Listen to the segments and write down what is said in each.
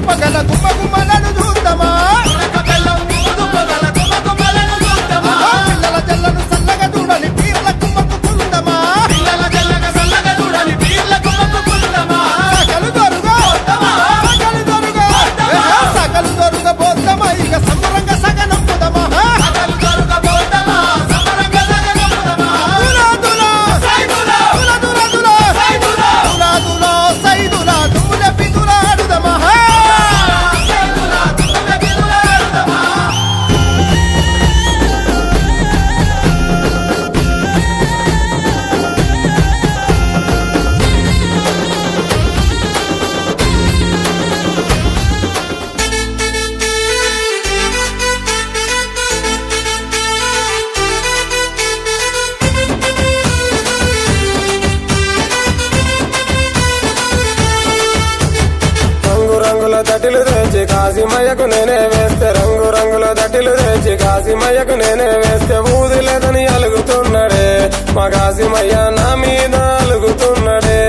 పగల గుమ్మ గుమ్మలను చూద్దామా పిల్లల జల్లను చల్లగా చూడని పీర్ల కుమ్మకు కుందమా సకలు దొరుగా పోద్దామా ఇక సంబరంగా సగనొప్పుదమా దటిలు తెచ్చి కాశీమయ్యకు నేనే వేస్తే రంగు రంగుల దటిలు తెచ్చి కాశీమయ్యకు నేనే వేస్తే ఊది లేదని అలుగుతున్నాడే మా కాశీమయ్య నా మీద అలుగుతున్నాడే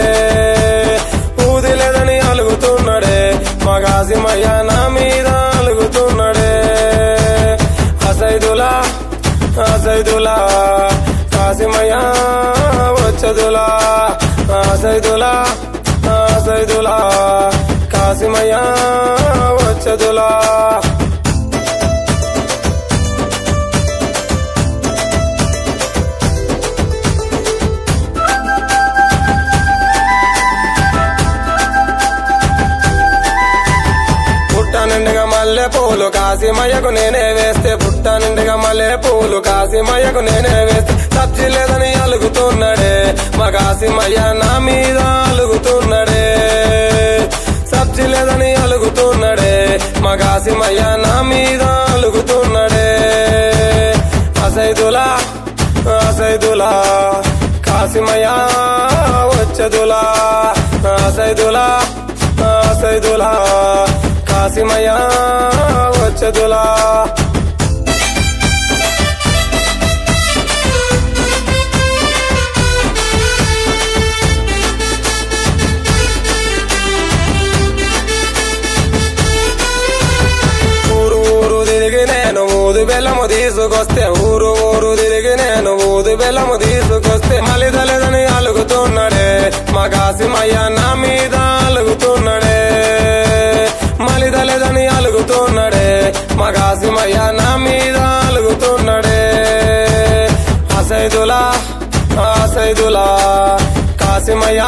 ఊది లేదని అలుగుతున్నాడే మా కాశీమయ్య నా మీద అలుగుతున్నాడే అసైదులా అసైదులా కాశీమయ్య వచ్చదులా అసైదులా అసైదులా కాశీమయ్య వచ్చదులా పుట్ట నిండుగా మల్లె పూలు కాశీమయ్యకు నేనే వేస్తే పుట్ట నిండుగా మల్లె పూలు కాశీమయ్యకు నేనే వేస్తే సబ్జీ లేదని అలుగుతున్నాడే మా కాశీమయ్య నా మీద అలుగుతున్నాడే సబ్జీ లేదని అలుగుతున్నాడే మా కాశీమయ్య నా మీద అలుగుతున్నాడే అసైదులా అసైదులా కాశీమయ్య వచ్చదులా అసైదులా అసైదులా కాశీమయ్య వచ్చదులా ఊదు బెల్లము తీసుకొస్తే ఊరు ఊరు తిరిగి నేను ఊదు బెల్లము తీసుకొస్తే మలిదలేదని అలుగుతున్నాడే మా కాశీమయ్య నా మీద అలుగుతున్నాడే మలిదలేదని అలుగుతున్నాడే మా కాశీమయ్య నా మీద అలుగుతున్నాడే అసైదులా అసైదులా కాశీమయ్య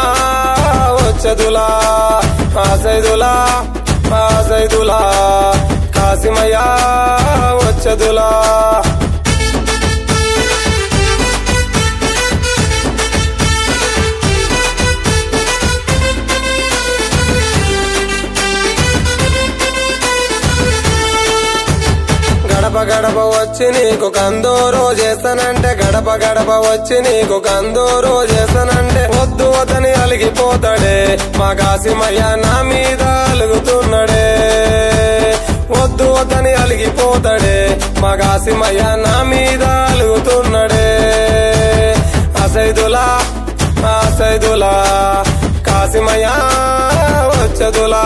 వచ్చదులా అసైదులా అసైదులా కాశీమయ్య వచ్చదులా గడప గడప వచ్చి నీకు కందూరు చేస్తానంటే గడప గడప వచ్చి నీకు కందూరు చేస్తానంటే వద్దు వద్దని అలిగిపోతాడే మా కాశీమయ్య నా మీద అలుగుతున్నాడే వద్దు వద్దని అలిగిపోతాడే మా కాశీమయ్య నా మీద అలుగుతున్నాడే అసైదులా అసైదులా కాశీమయ్య వచ్చదులా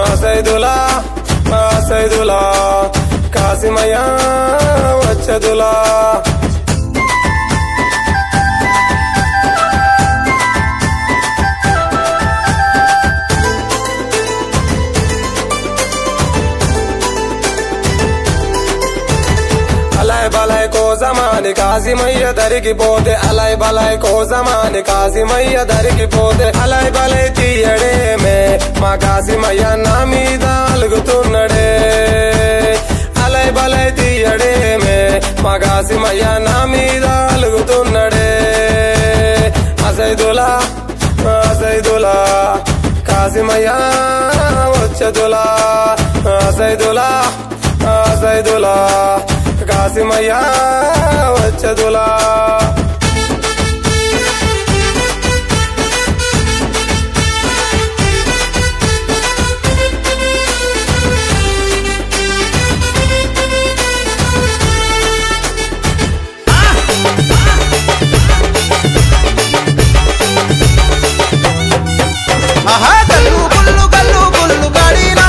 అసైదులా అసైదులా కాశీమయ్య వచ్చదులా అలై బలై కోసమాని కాశీమయ్య దరికిపోతే అలై బలై కోసమాని కాశీమయ్య దరికిపోతే అలై బలై తీయడేమే మా కాశీమయ్య నా మీద అలుగుతున్నాడే అలై బలై తీయడేమే మా కాశీమయ్య నా మీద అలుగుతున్నాడే అసైదులా అసైదులా కాశీమయ్య వచ్చదులా అసైదులా అసైదులా కాశీమయ్య వచ్చదులా గల్లు గుల్లు గల్లు గుల్లు గడినా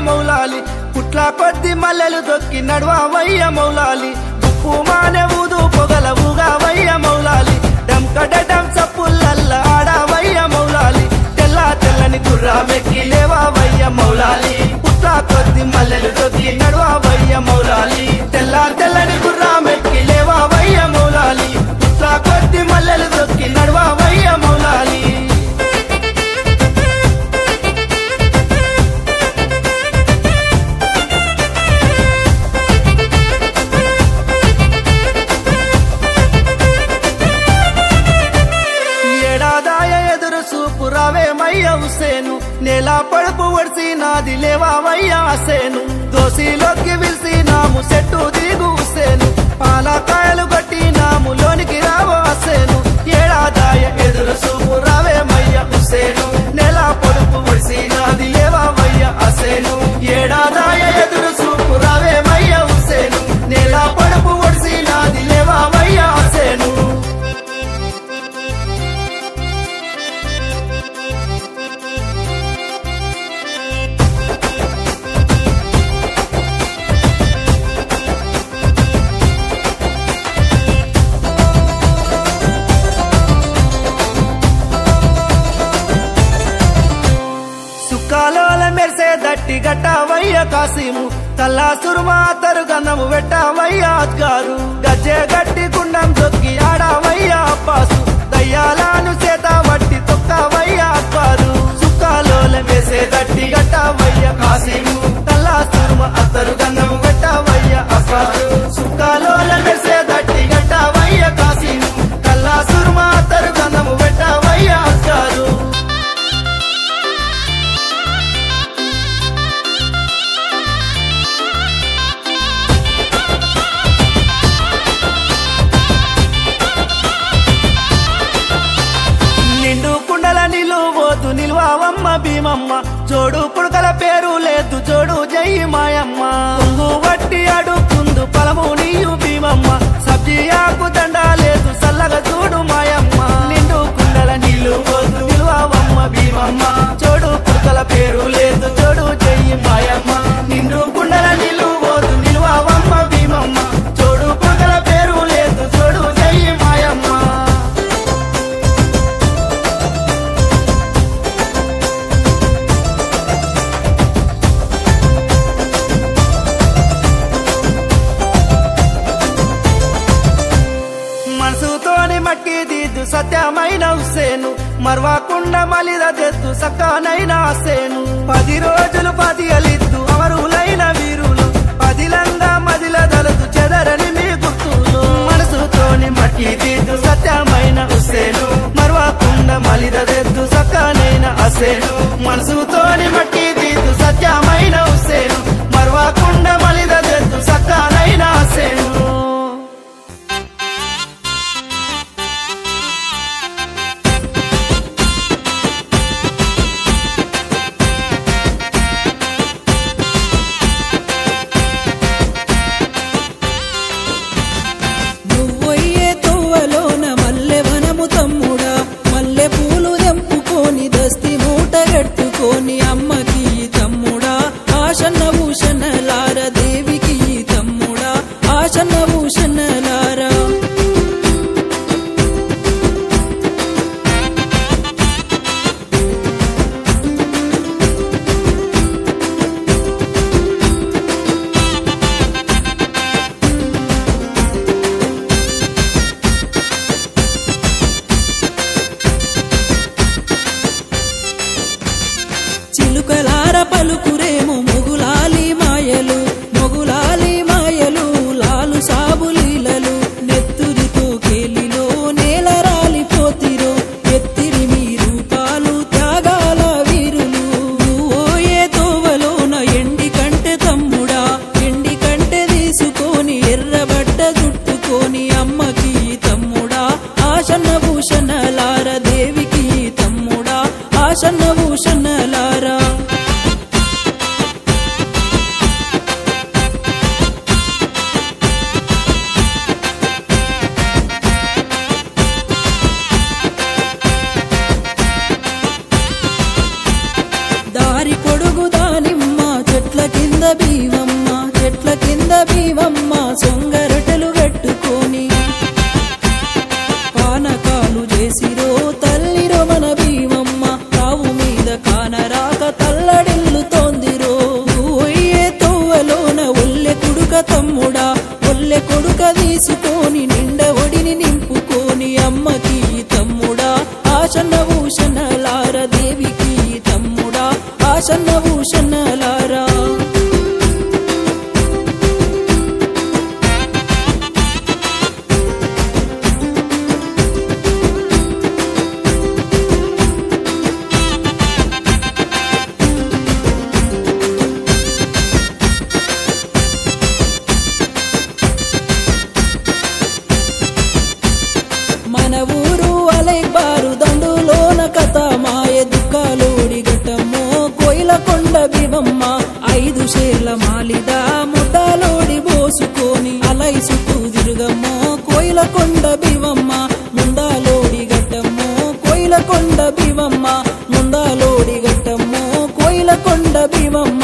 మౌలాలి పుట్ల కొద్ది మల్లెలు దొక్కి నడవవయ్య మౌలాలి ఉప్పు మానే ఊదు పొగల ఊగావయ్య మౌలాలి డంకడడం సప్పులల్ల ఆడవయ్య మౌలాలి తెల్ల తెల్లని గుర్రామెక్కి లేవవయ్య మౌలాలి పుట్ల కొద్ది మల్లెలు దొక్కి నడవవయ్య మౌలాలి తెల్ల తెల్లని గుర్రామెక్కి లేవవయ్య మౌలాలి పుట్ల కొద్ది మల్లెలు దొక్కి నడవవయ్య మౌలాలి రావేమయ్య హుసేను నేల పడుపు ఒడిసి నాది లేవావయ్య హసేను దోసిలోకి విలిసి నాము చెట్టు దిగు హుసేను పాలకాయలు గట్టి నాము లోనికి రావో హసేను ఏడాదాయ ఎదురు చూపు రావేమయ్య హుసేను నేల పడుపు ఒడిసి నాది లేవావయ్య హసేను ఏడాదాయ ఎదురు చూపు రావేమయ్య హుసేను నేల పడుపు ఒడిసి నాది లేవావయ్య హసేను మెరిసే దట్టి గట్టవయ్య కాసిము తల్లా సురుమా తరుగన్నము వెట్టవయ్య అద్గారు గజ్జె గట్టి గుండం దొక్కి ఆడవయ్య అబ్బాసు దయ్యాలను చేత వట్టి తొక్కవయ్య అబ్బారు సుక్కాలోల మెరిసే దట్టి గట్టవయ్య కాసిము తల్లా సురుమా తరుగన్నము వెట్టవయ్య అబ్బారు సుక్కాలోల మెరిసే దట్టి గట్టవయ్య కాసిము తల్లా సురుమా తరుగన్నము వెట్టవయ్య అద్గారు నిల్వావమ్మ భీమమ్మ జోడు పుడకల పేరు లేదు జోడు జై మాయమ్మ కుంగు వట్టి అడుగుందు పలము నీయు భీమమ్మ సబ్జీ ఆకు దండ లేదు సల్లగా చూడు మాయమ్మ నిండు కుండల నీళ్లు పోదు నిల్వావమ్మ భీమమ్మ జోడు పుడకల పేరు లేదు జోడు జై మాయమ్మ నిండు కుండల నీళ్లు పోదు నిల్వావమ్మ భీమమ్మ జోడు పుడకల పేరు లేదు జోడు జై మాయమ్మ మట్టి దిద్దు సత్యమైన హుసేను మర్వాకుండా మలిద తెద్దు సక్కనైన హసేను 10 రోజులు 10 అలిద్దు అమరులైన వీరులు పదిలంగా మదిల దలదు చెదరని మీ గుర్తులు మనసుతోని మట్టి దిద్దు సత్యమైన హుసేను మర్వాకుండా మలిద తెద్దు సక్కనైన హసేను మనసుతోని మట్టి దిద్దు సత్యమైన హుసేను మర్వాకుండా మలిద తెద్దు సక్కనైన హసేను అమ్మ భీమమ్మ చెట్ల కింద భీమమ్మ సొంగరటలు కట్టుకొని పానకాలు చేసిరో తల్లిరో మన భీమమ్మ తావు మీద కానరాక తల్లడిల్లుతోందిరో నువ్వే తోవలోన ఒల్లె కొడుక తమ్ముడా ఒల్లె కొడుక తీసుకొని నిండ ఒడిని నింపుకొని అమ్మకి తమ్ముడా ఆశన్న భూషణలార దేవికి తమ్ముడా ఆశన్న భూషణలారా మన ఊరు అలైబారు దండులోన కథ మాయ దుఃఖాలోడి ఘట్టమ్మో కోయిల కొండ భీమమ్మ 5 షేర్ల మాలిద ముఠాలోడి పోసుకొని అలై చుట్టూ తిరుగమ్మో కోయిల కొండ భీమమ్మ ముందాలోడి ఘట్టమ్మో కోయిల కొండ భీమమ్మ ముందాలోడి ఘట్టమ్మో కోయిల కొండ భీమమ్మ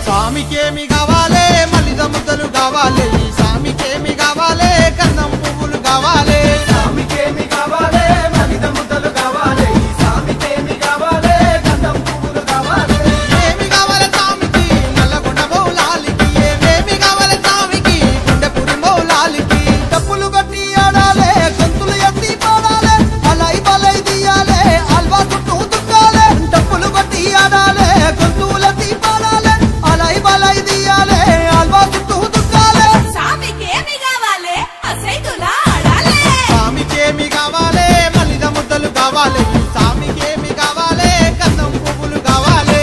సామికేమి కావాలే మలిద ముద్దలు కావాలే ఈ సామికేమి కావాలే కన్నం పువ్వులు కావాలే సామికేమి కావాలే మలిద ముద్దలు కావాలే ఈ సామికేమి కావాలే కన్నం పువ్వులు కావాలే ఏమి కావాలే సామికి నల్లగొండ మౌలాలికి ఏమేమి కావాలే సామికి గుండెపురి మౌలాలికి డప్పులు కట్టి ఆడాలే గొంతులు ఎత్తి పాడాలే అలై బలై దియాలే అల్వా చుట్టూ దుక్కాలే డప్పులు కట్టి ఆడాలే గొంతులు ఎత్తి పాడాలే అలై బలై దియాలే అల్వా చుట్టూ దుక్కాలే సామికేమి కావాలే అసైదులా ఆడాలే సామికేమి కావాలే మలిద ముద్దలు కావాలే ఈ సామికేమి కావాలే కన్నం పువ్వులు కావాలే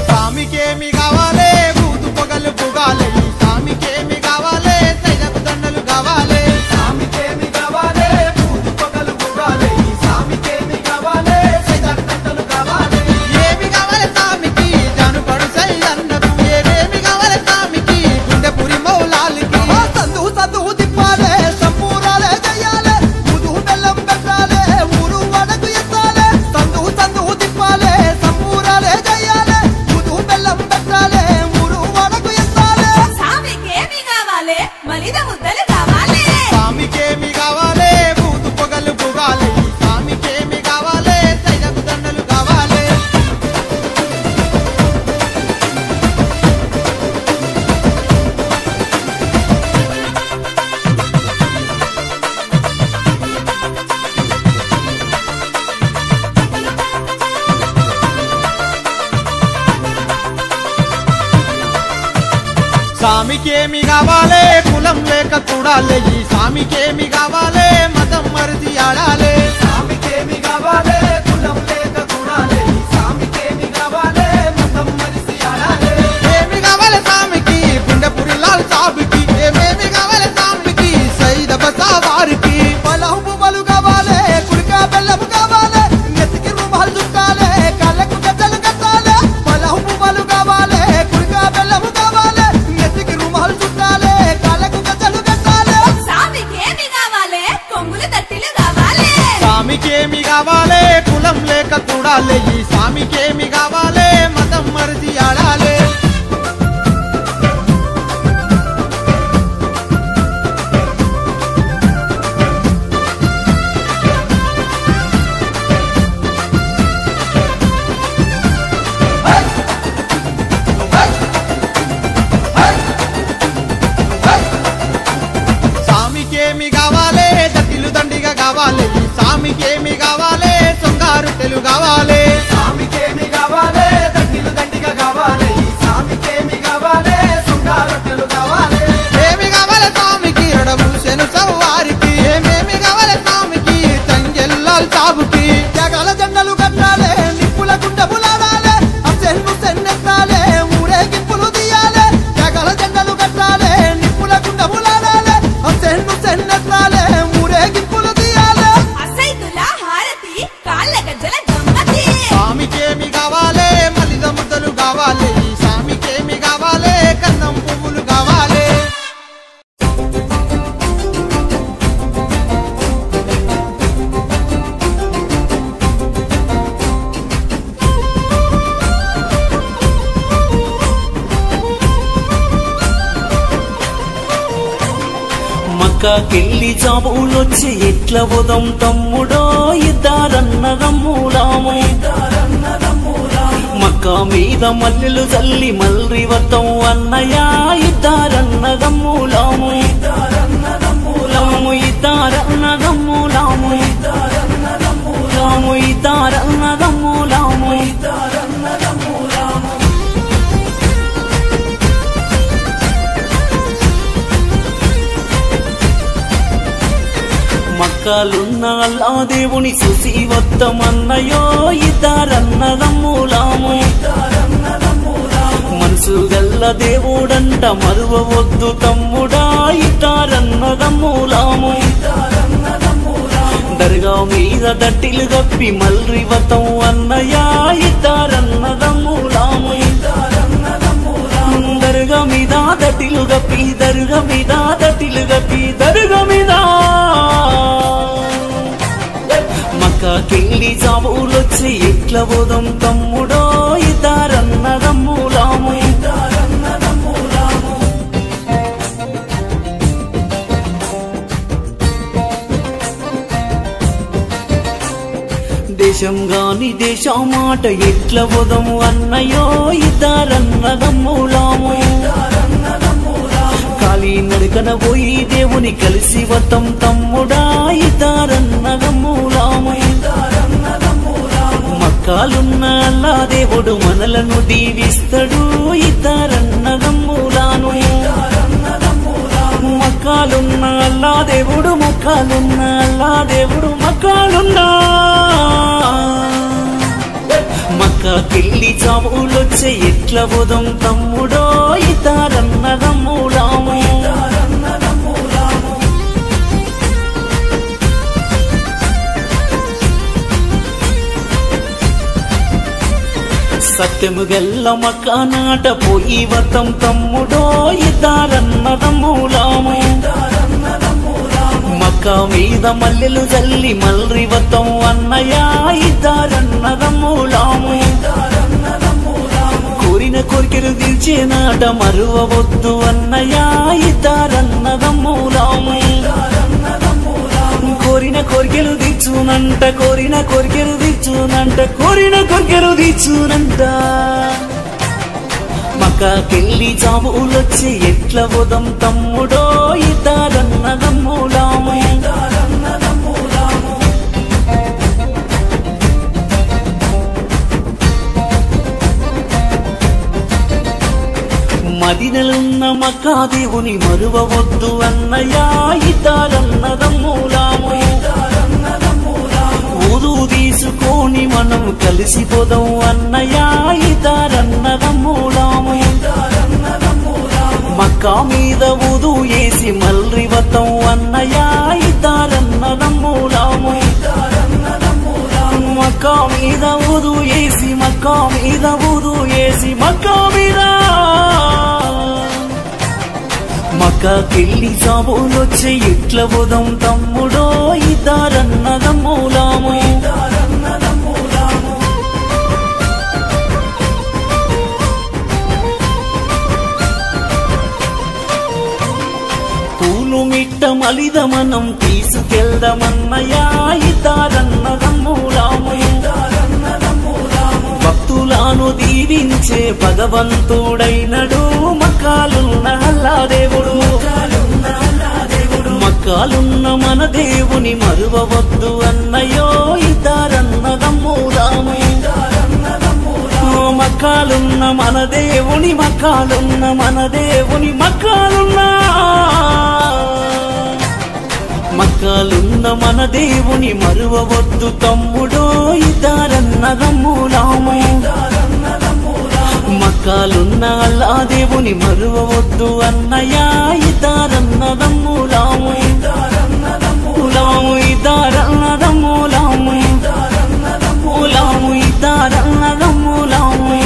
సామికేమి కావాలే బూదు పొగలు పొగాలే ఈ సామికేమి కావాలే సైలకు దండలు కావాలే సామికేమి కావాలే బూదు పొగలు పొగాలే ఈ సామికేమి కావాలే సైలకు దండలు కావాలే ఏమి కావాలే సామికి జానుపడు సైదన్నకు ఏమేమి కావాలే సామికి గుండెపురి మౌలాలికి సందు సందు తిప్పాలే సంపూరాలే చెయ్యాలే ముదు బెల్లం పెట్టాలే ఊరు వడకు ఎత్తాలే సందు సందు తిప్పాలే సంపూరాలే చెయ్యాలే ముదు బెల్లం పెట్టాలే ఊరు వడకు ఎత్తాలే సామికేమి కావాలే మలిద ముద్దలు కావాలే సామికేమి కావాలే బూదు పొగలు పొగాలే ఈ సామికేమి కావాలే సైలకు దండలు కావాలే సామికేమి కావాలే కులం లేక చూడాలే ఈ సామికేమి కావాలే మతం మరిది ఆడాలే సామికేమి కావాలే కులం లేక చూడాలే ఈ సామికేమి కావాలే మతం మరిది ఆడాలే ఏమి కావాలే సామికి గుండెపురి లాల్ సాబికి ఏమేమి కావాలే సామికి సైద బసావారికి పలహు పువ్వులు కావాలే కుడికా బెల్లము కావాలే నెత్తికి రుమాలు చుట్టాలే కళ్ళకు గజ్జలు కట్టాలే పలహు పువ్వులు కావాలే కుడికా బెల్లము కావాలే నెత్తికి రుమాలు చుట్టాలే కళ్ళకు గజ్జలు కట్టాలే సామికేమి కావాలే కొంగులు తట్టిలు కావాలే సామికేమి కావాలే కులం లేక చూడాలే ఈ సామికేమి కావాలే మతం మరిది ఆడాలే సామికేమి కావాలే దట్టిలు దండిగా కావాలే ఈ సామికేమి కావాలే సొంగారు తెలు కావాలే సామికేమి కావాలే దట్టిలు దండిగా కావాలే ఈ సామికేమి కావాలే సొంగారు తెలు కావాలే ఏమి కావాలే సామికి మక్కకెళ్ళి జాబులొచ్చి ఎట్ల పోదాం తమ్ముడో ఇద్దరన్నదమ్ములాము మక్క మీద మల్లెలు చల్లి మల్రి వతం అన్నయ్య ఇద్దరన్నదమ్ములాము ఇద్దరన్నదమ్ములాము ఇద్దరన్నదమ్ములాము మక్కలున్న అల్లా దేవుని చూసి వత్తమన్నయో ఇద్దరన్నదమ్ములాము మనసు గల్ల దేవుడంట మరువవద్దు తమ్ముడా ఇద్దరన్నదమ్ములాము దర్గా మీద దట్టిలు గప్పి మల్రి వతం అన్నయ్య ఇద్దరన్నదమ్ములాము దర్గా మీద దట్టిలు గప్పి దర్గా మీద దట్టిలు గప్పి దర్గా మీద మక్కకెళ్ళి జాబులొచ్చి ఎట్ల పోదాం తమ్ముడో ఇద్దరన్నదమ్ములాము దేశం గాని దేశం మాట ఎట్ల పోదాము అన్నయ్యో ఇద్దరన్నదమ్ములాము కాలి నడకన పోయి దేవుని కలిసి వతం తమ్ముడా ఇద్దరన్నదమ్ములాము మక్కాలున్న అల్లా దేవుడు మనలను దీవిస్తాడు ఇద్దరన్నదమ్ములాను మక్కాలున్న అల్లా దేవుడు మక్కాలున్న అల్లా దేవుడు మక్కాలున్నా మక్కకెళ్ళి జాబులొచ్చే ఎట్ల పోదాం తమ్ముడో ఇద్దరన్నదమ్ములాము సత్యము గల్ల మక్క నాట పోయి వతం తమ్ముడో ఇద్దరన్నదమ్ములాము మక్క మీద మల్లెలు జల్లి మల్రి వతం అన్నయ్య ఇద్దరన్నదమ్ములాము కోరిన కోరికలు తీర్చే నాట మరువవద్దు అన్నయ్య ఇద్దరన్నదమ్ములాము కోరిన కోరికలు తీర్చునంట కోరిన కోరికలు తీర్చునంట కోరిన కోరికలు తీర్చునంట మక్కకెళ్ళి జాబులొచ్చి ఎట్ల పోదాం తమ్ముడో ఇద్దరన్నదమ్ములాము మదినలున్న మక్కా దేవుని మరువవద్దు అన్నయ్య ఇద్దరన్నదమ్ములాము ఊదు తీసుకొని మనం కలిసిపోదాం అన్నయ్య ఇద్దరన్నదమ్ములాము మక్కా మీద ఊదు వేసి మల్రి వతం అన్నయ్య ఇద్దరన్నదమ్ములాము మక్కా మీద ఊదు వేసి మక్కా మీద ఊదు వేసి మక్కా మీద మక్కకెళ్ళి జాబులొచ్చి ఎట్ల పోదాం తమ్ముడో ఇద్దరన్నదమ్ములాము పూలు మిట్ట మలిద మనం తీసుకెళ్దామన్నయ్య ఇద్దరన్నదమ్ములాము భక్తులను దీవించే భగవంతుడైనడు మక్కాలున్న అల్లా దేవుడు మక్కాలున్న మన దేవుని మరువవద్దు అన్నయ్యో ఇద్దరన్నదమ్ములాము మక్కాలున్న మన దేవుని మక్కాలున్న మన దేవుని మక్కాలున్న మక్కాలున్న మన దేవుని మరువవద్దు తమ్ముడో ఇద్దరన్నదమ్ములాము మక్కాలున్న అల్లా దేవుని మరువవద్దు అన్నయ్య ఇద్దరన్నదమ్ములాము ఇద్దరన్నదమ్ములాము ఇద్దరన్నదమ్ములాము ఇద్దరన్నదమ్ములాము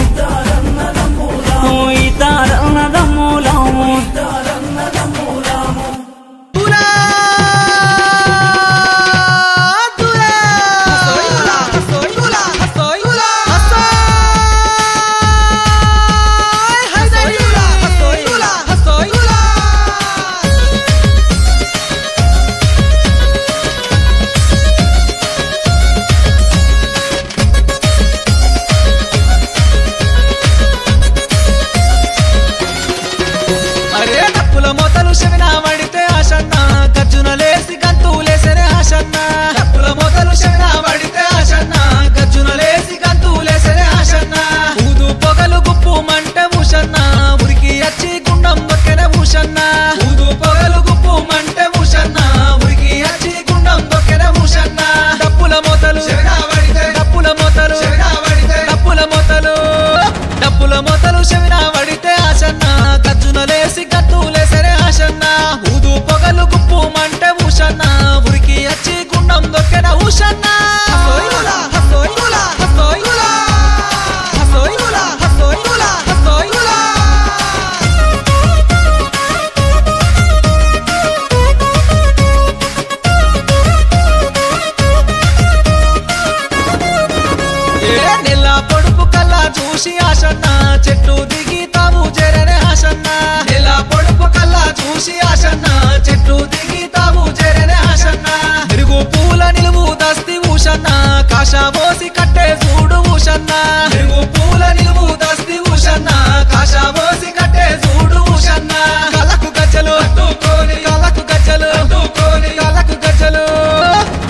చూసి ఆశన్న చెట్టు దిగి తావు చేరనే ఆశన్న మెరుగు పూల నిలువు దస్తి ఊషన్న కాషా పోసి కట్టే చూడు ఊషన్న మెరుగు పూల నిలువు దస్తి ఊషన్న కాషా పోసి కట్టే చూడు ఊషన్న కళ్ళకు గజ్జలు కట్టుకొని కళ్ళకు గజ్జలు కట్టుకొని కళ్ళకు గజ్జలు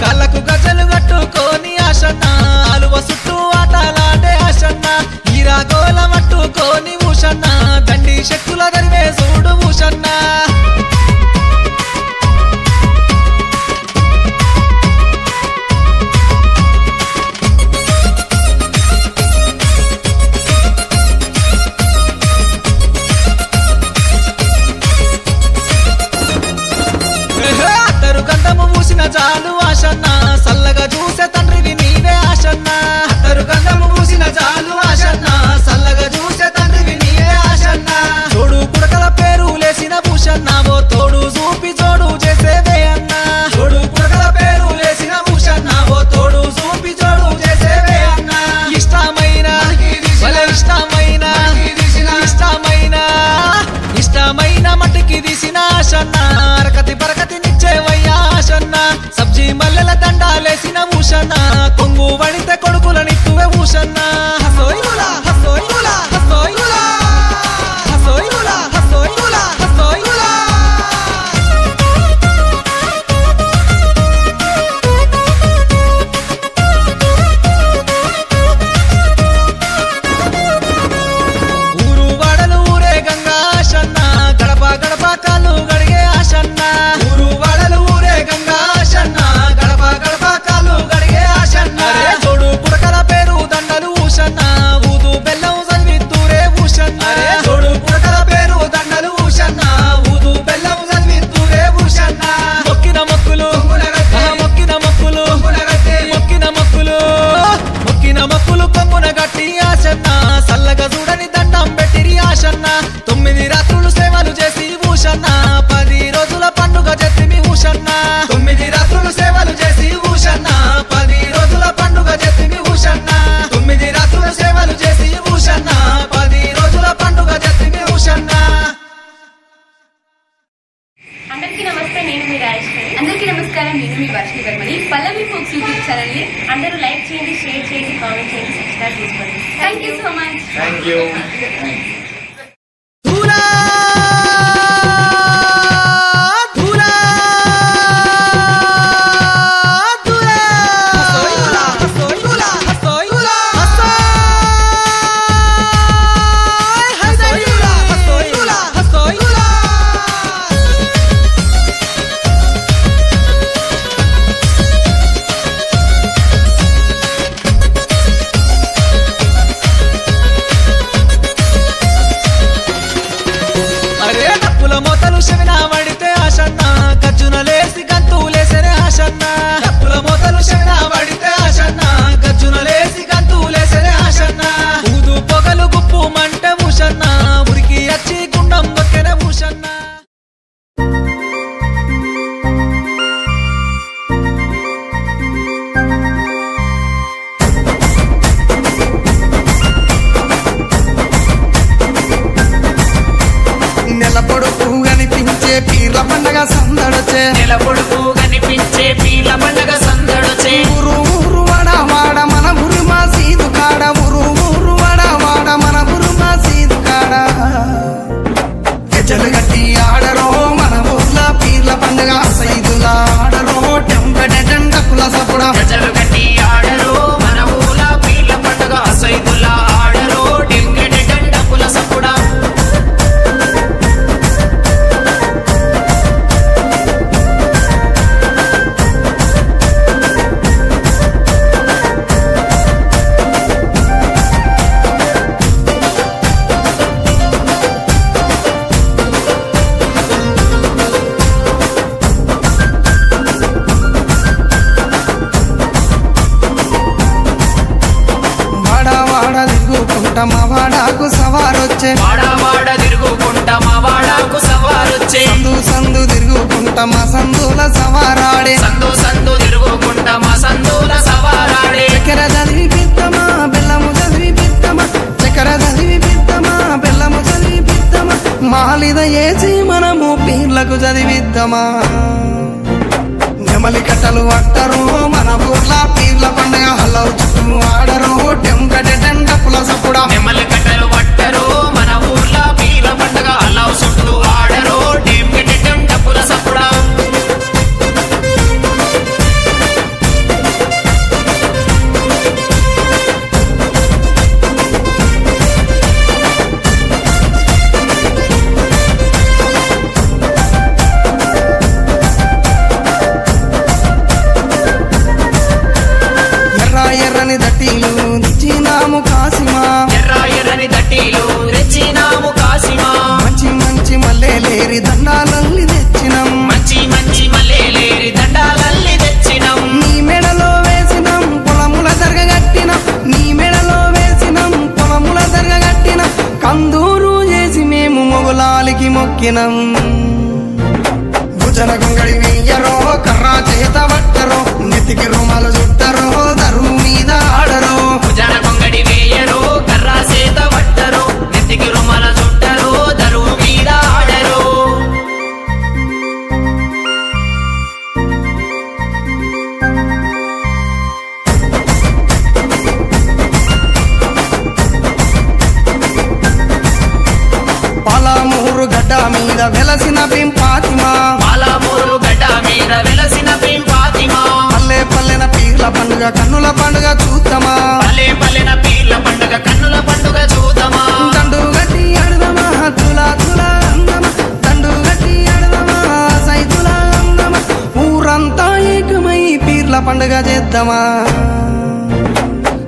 కళ్ళకు గజ్జలు కట్టుకొని ఆశన్న అలువ చుట్టూ ఆటలాడే ఆశన్న ఈరా గోల మట్టుకొని ఊషన్న దండి శక్తుల దరివే చూడు ఊషన్న అద్దరు గంధము మూసిన చాలు ఆశన్న సల్లగా చూసే తండ్రివి నీవే ఆశన్న అద్దరు గంధము మూసిన చాలు ఆశన్న సల్లగా చూసే తండ్రివి నీవే ఆశన్న తోడు పుడకల పేరు లేసిన భూషన్న ఓ తోడు చూపి జోడు చేసేవే అన్న తోడు పుడకల పేరు లేసిన భూషన్న ఓ తోడు చూపి జోడు చేసేవే అన్న ఇష్టమైన ఇష్టమైన ఇష్టమైన ఇష్టమైన మట్టికి తీసిన ఆశన్న అరకతి పరకతి నిచ్చేవయ్యా ఆశన్న సబ్జీ మల్లెల దండాలేసిన ఊషన్న కొంగు వడితే కొడుకులనిత్తువే ఊషన్న హసోయిగులా హసోయిగులా హసోయిగులా హసోయిగులా హసోయిగులా హసోయిగులా ఊరు వాడలు ఊరే గంగా ఆశన్న గడప గడప కాళ్ళు గడిగే ఆశన్న ఊరు వాడలు ఊరే గంగా ఆశన్న గడప గడప కాళ్ళు గడిగే ఆశన్న తోడు పుడకల పేరు దండలు ఊషన్న ఊదు బెల్లం చదివిత్తూరే ఊషన్న తోడు పుడకల పేరు దండలు ఊషన్న ఊదు బెల్లం చదివిత్తూరే ఊషన్న మొక్కిన మొక్కులు మొక్కిన మొక్కులు మొక్కిన మొక్కులు మొక్కిన మొక్కులు కొమ్మున గట్టి ఆశన్న సల్లగా చూడని దండం పెట్టిరి ఆశన్న 9 రాత్రులు సేవలు చేసి ఊషన్న 10 రోజుల పండుగ చెత్తిమి ఊషన్న 9 రాత్రులు సేవలు చేసి ఊషన్న 10 రోజుల పండుగ చెత్తిమి ఊషన్న 9 రాత్రుల సేవలు చేసి ఊషన్న 10 రోజుల పండుగ చెత్తిమి ఊషన్న అందరికీ నమస్తే, నేను మీ రాజేశ్వరి. అందరికీ నమస్కారం, నేను మీ వర్షిణి వర్మని. పల్లవి ఫోక్స్ యూట్యూబ్ ఛానల్ ని అందరూ లైక్ చేయండి, షేర్ చేయండి, కామెంట్ చేయండి, సబ్స్క్రైబ్ చేసుకోండి. Thank you so much. Thank you. ధూలా ధూలా ధూలా హసోయిగులా హసోయిగులా హసోయిగులా హసోయిగులా హసోయిగులా హసోయిగులా అరే డప్పుల మోతలు శవిన పడితే ఆశన్న గజ్జున లేసి గంతులేసరే ఆశన్న డప్పుల మోతలు శవిన పడితే ఆశన్న గజ్జున లేసి గంతులేసరే ఆశన్న ఊదు పొగలు గుప్పు మంట ఊషన్న ఉరికి వచ్చి గుండం దొక్కెన ఊషన్న నెలపొడుపు కనిపించే పీర్ల పండగ సందడొచ్చే నెలపొడుపు కనిపించే పీర్ల పండగ సందడొచ్చే ఊరు ఊరు వాడ వాడ మన ఊరు మా సీదు కాడ ఊరు ఊరు వాడ వాడ మన ఊరు మా సీదు కాడ గజలు గట్టి ఆడరో మన ఊర్ల పీర్ల పండగ సైదుల ఆడరో టెంపెట డండకుల సపుడ గజలు కట్టి ఆడరు మన ఊల పీర్ల పండగ సైదుల ఆడరు డింకెట డండపుల సపుడా తిరుగుకుంటా మా వాడాకు సవారొచ్చే వాడ తిరుగుకుంటా మా వాడాకు సవారొచ్చే సందు సందు తిరుగుకుంటా మా సందుల సవారాడే సందు తిరుగుకుంటా మా సందుల సవారాడే చక్కెర చదివి పిత్తమా బెల్లము చదివి పిత్తమా చక్కెర చదివి పిత్తమా బెల్లము చదివి పిత్తమా మాలిద ఏసి మనము పీర్లకు చదివిద్దామా నెమలి కట్టలు పట్టరు మన ఊర్ల పీర్ల పండుగ హలో చుట్టూ ఆడరు టెంకటె డప్పుల సప్పుడా నెమలి కట్టలు పట్టరు మన ఊర్ల పీర్ల పండుగ హలో చుట్టూ ఆడరు టెంకటె డప్పుల సప్పుడా ఎర్రని దట్టీలు తెచ్చినాము కాసిమా ఎర్రని దట్టీలు తెచ్చినాము కాసిమా మంచి మంచి మల్లెలేరి దండాలల్లి తెచ్చినాం మంచి మల్లెలేరి దండాలల్లి తెచ్చినాం నీ మెడలో వేసినాం పొలముల దర్గగట్టినాం నీ మెడలో వేసినాం పొలముల దర్గగట్టినాం కందూరు చేసి మేము మొగులాలికి మొక్కినాం భుజన గొంగడి వెయ్యరో కర్రా చేత పట్టరో నెత్తికి రుమాలు చుట్టరో దరువు మీద ఆడరో భుజన కొంగడి వేయరు కర్రా సేత పట్టరు నెత్తికి రుమాల చుట్టరు దరువు మీద ఆడరు పాలమూరు గడ్డ మీద వెలసిన పింపాతిమా పాలమూరు గడ్డ మీద వెలసిన పింపాతిమా పల్లె పల్లెన పీర్ల పండుగ కన్నుల పండుగ చూద్దామా పల్లెన పీర్ల పండుగ కన్నుల పండుగ చూద్దామా దండు గట్టి ఆడదమా తులా తులా అందమా దండు గట్టి ఆడదమా సైతులా అందమా ఊరంతా ఏకమై పీర్ల పండుగ చేద్దామా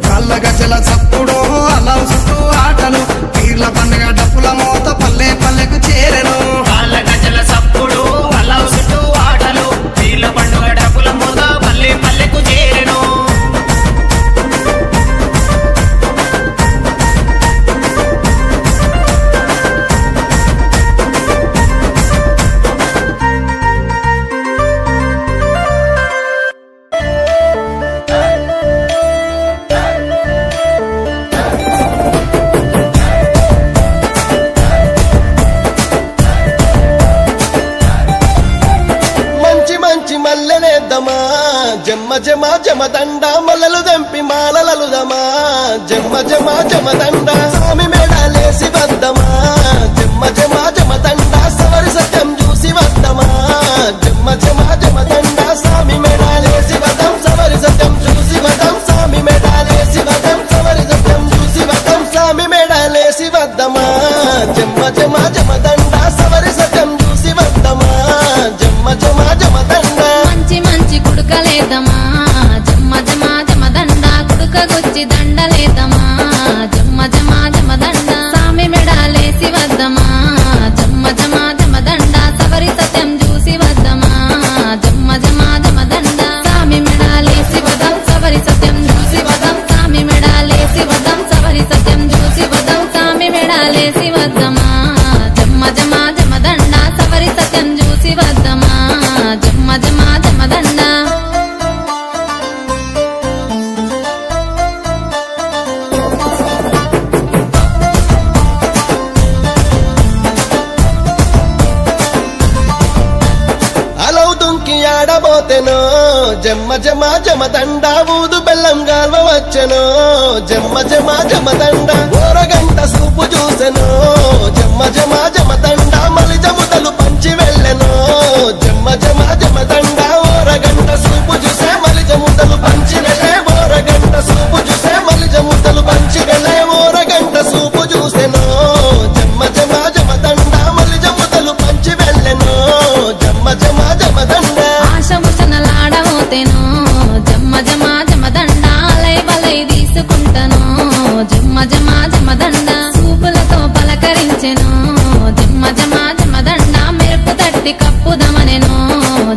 కళ్ళ గజల చప్పుడు అలా చుట్టూ ఆటలు పీర్ల పండుగ డప్పుల మోత పల్లె పల్లెకు చేరెను కాళ్ళ గజల సప్పుడు అలా చుట్టూ ఆటలు పీర్ల పండుగ డప్పుల మోత పల్లె పల్లెకు చేరెను మంచి మల్లెనేద్దామా జమ జమదండ మల్లలు దంపి మాలలలుదమా జమదండ స్వామి మేడాలేసి వద్దమా జమదండ సవరి సత్యం చూసి వద్దమా జమదండ స్వామి మేడాలేసి వదం సవరి సత్యం చూసి వదం స్వామి మేడాలేసి వదం సవరి సత్యం చూసి వదం స్వామి మేడాలేసి వద్దమా జమదండ సవరి సత్యం చూసి వద్దమా జమదండ మంచి కుడుకలేదమా జమదండ కుడుకగొచ్చి దండలేదమా జమదండ సామి మెడాలేసి వద్దమా జమదండ సవరి సత్యం చూసి వద్దమా జమదండ సామి మెడాలేసి వదం సవరి సత్యం చూసి వదం సామి మెడాలేసి వదం సవరి సత్యం చూసి వదం సామి మెడాలేసి వద్దమా జమదండ సవరి సత్యం చూసి వద్దమా జమదండ అలౌదుంకి ఆడబోతెనో జమదండ ఊదు బెల్లం గాల్వ వచ్చెనో జమదండ ఓరగంట సూపు చూసెనో జమదండ మలిజముతలు పంచి వెళ్ళెనో జమదండ ఓరగంట సూపు చూసే మలిజముతలు పంచి వెళ్ళే ఓరగంట సూపు చూసే మలిజముతలు పంచి వెళ్ళే ఓరగంట సూపు చూసెనో జమదండ మలిజముతలు పంచి వెళ్ళెనో జమదండ ఆశముసనలాడబోతేను జమదండ అలై బలై తీసుకుంటను జమదండ సూపులతో పలకరించెను జమదండ మెరుపు తట్టి కప్పుదమనెను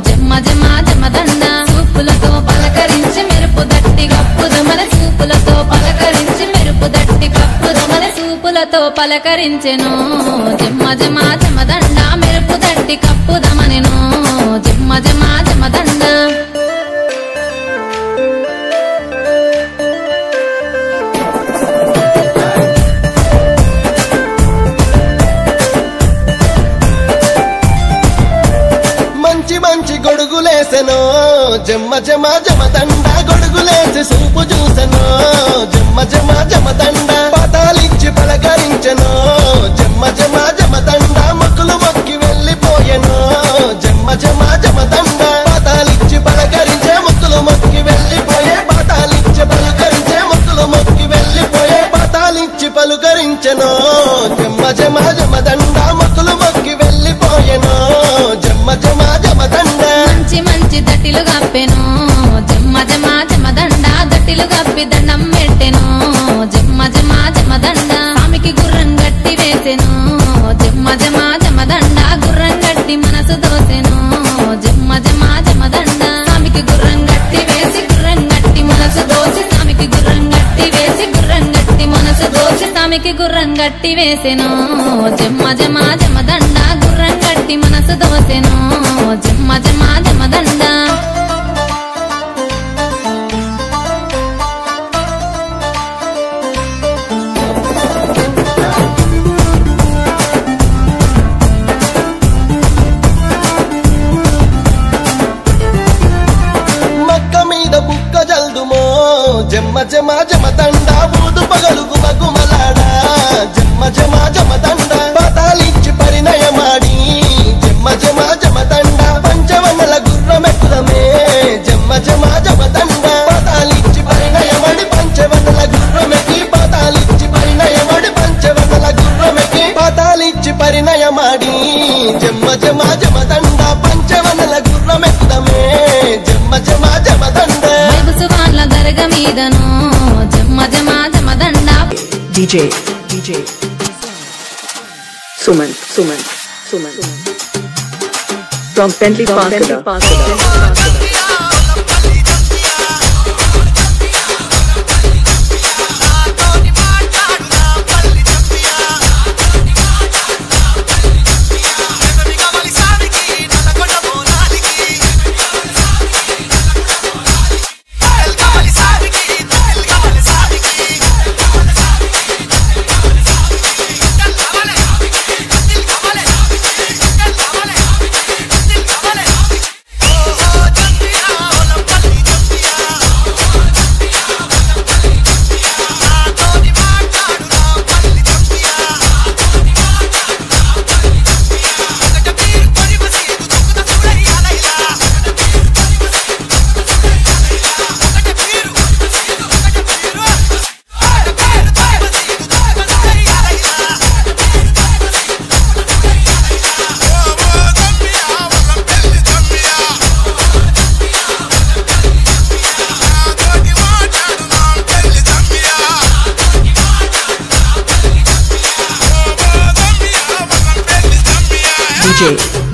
జమదండ సూపులతో పలకరించి మెరుపు తట్టి కప్పుదమన సూపులతో పలకరించి మెరుపు తట్టి కప్పుదమన సూపులతో పలకరించెను జమదండ మెరుపు తట్టి కప్పుదమనెను జమదండ గొడుగులేసెనో జమ్మ జమ జమదండ గొడుగులేసి సూపు చూసెనో జమ్మ జమ జమదండ పాతాలిచ్చి పలకరించెనో జమ్మ జమ జమదండ మొక్కులు మొక్కి వెళ్ళిపోయెనో జమ్మ జమ జమదండ పాతాలిచ్చి పలకరించే మొక్కులు మొక్కి వెళ్ళిపోయే పాతాలిచ్చి పలకరించే మొక్కులు మొక్కి వెళ్ళిపోయే పాతాలిచ్చి పలుకరించెనో జమ్మ జమ జమదండ మొక్కులు మొక్కి వెళ్ళిపోయెనో జమ్మ జమ జమదండ మంచి మంచి దట్టిలు కప్పెను జమ్మ జమ జమదండ దట్టిలు కప్పి దండం పెట్టెను జమ్మ జమ జమదండ స్వామికి గుర్రం గట్టి వేసెను జమ్మ జమ జమదండ గుర్రం గట్టి మనసు దోసెను జమ్మ జమ జమదండ స్వామికి గుర్రం గట్టి వేసి గుర్రం గట్టి మనసు దోసి స్వామికి గుర్రం గట్టి వేసి గుర్రం గట్టి మనసు దోసి స్వామికి గుర్రం గట్టి వేసెను జమ్మ జమ జమదండ గుర్రం గట్టి మనసు దోసెను జమ్మ జమ జమదండ మక్క మీద బుక్క జల్దుమో జమ్మ జమ జమదండ ఊదు పగలు గుమగుమలాడా జమ్మ జమ జమదండ పాతాలిచ్చి పరిణయమాడి జమ్మ జమ జమదండ పంచవన్నల గుర్రమెక్కుదమే జమ్మ జమ జమదండ పాతాలిచ్చి పరిణయమడి పంచవన్నల గుర్రమెక్కి పాతాలిచ్చి పరిణయమడి పంచవన్నల గుర్రమెక్కి పాతాలిచ్చి పరిణయమాడి జమ్మ జమ జమదండ పంచవన్నల గుర్రమెక్కుదమే జమ్మ జమ జమదండ సువాన్ల దర్గ మీదను జమ్మ జమ జమదండ DJ Suman from Penley Park.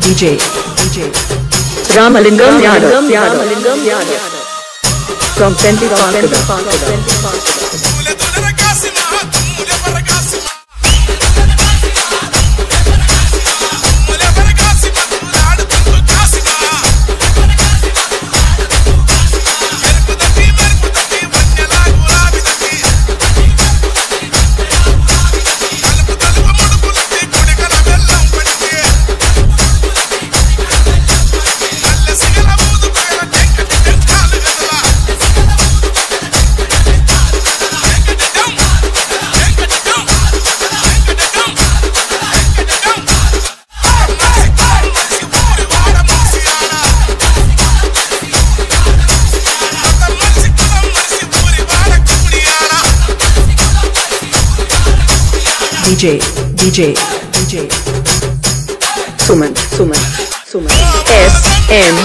DJ Ramalingam Yadav from Penley Park. DJ Suman SM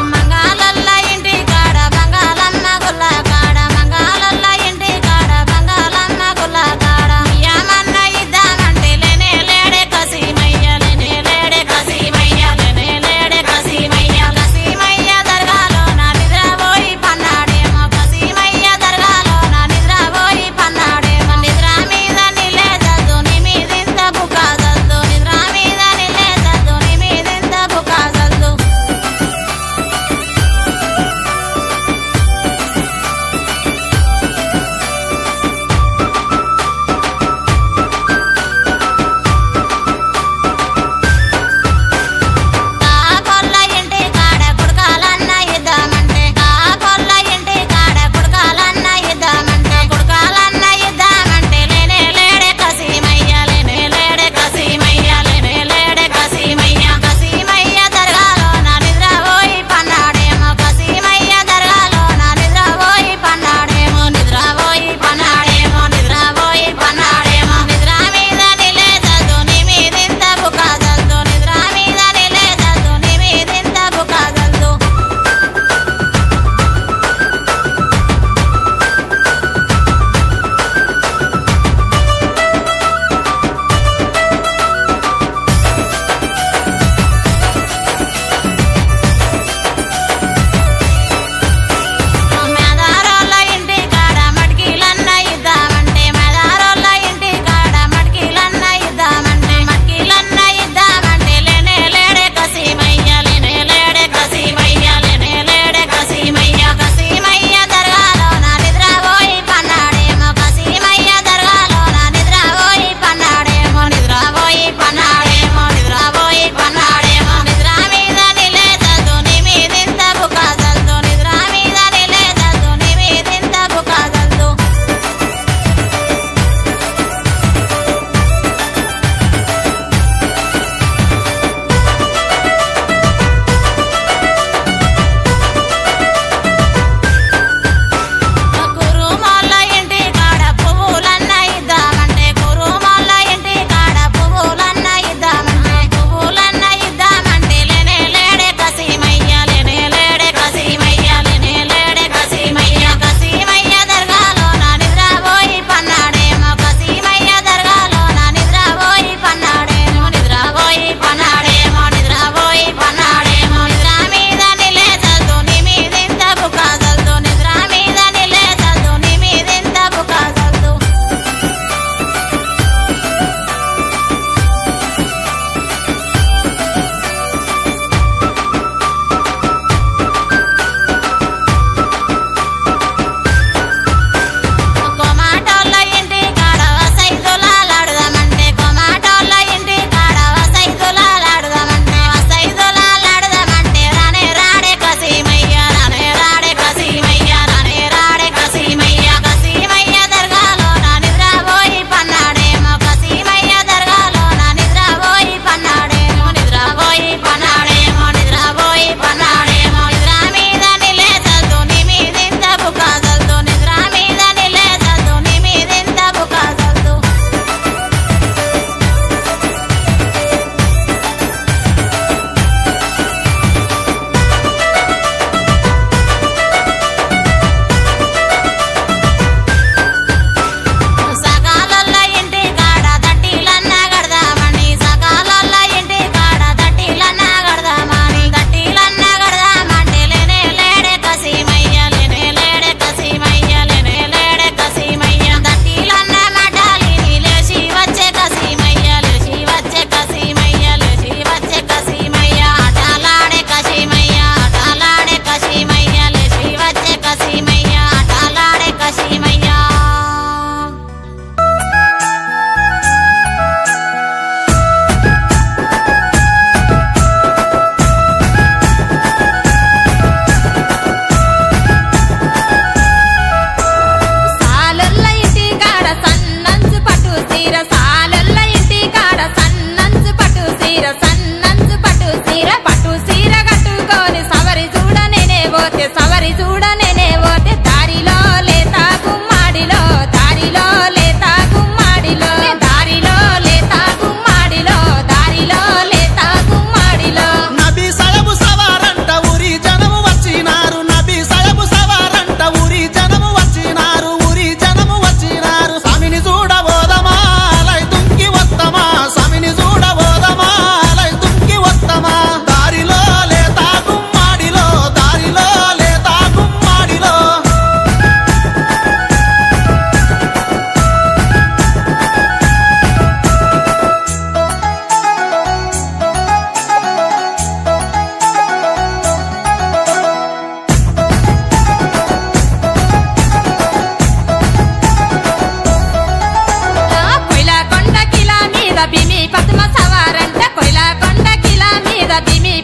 మంగాలల్ల భీమి Padma సవారంట కొయిలా కొండ కిలా మీద భీమి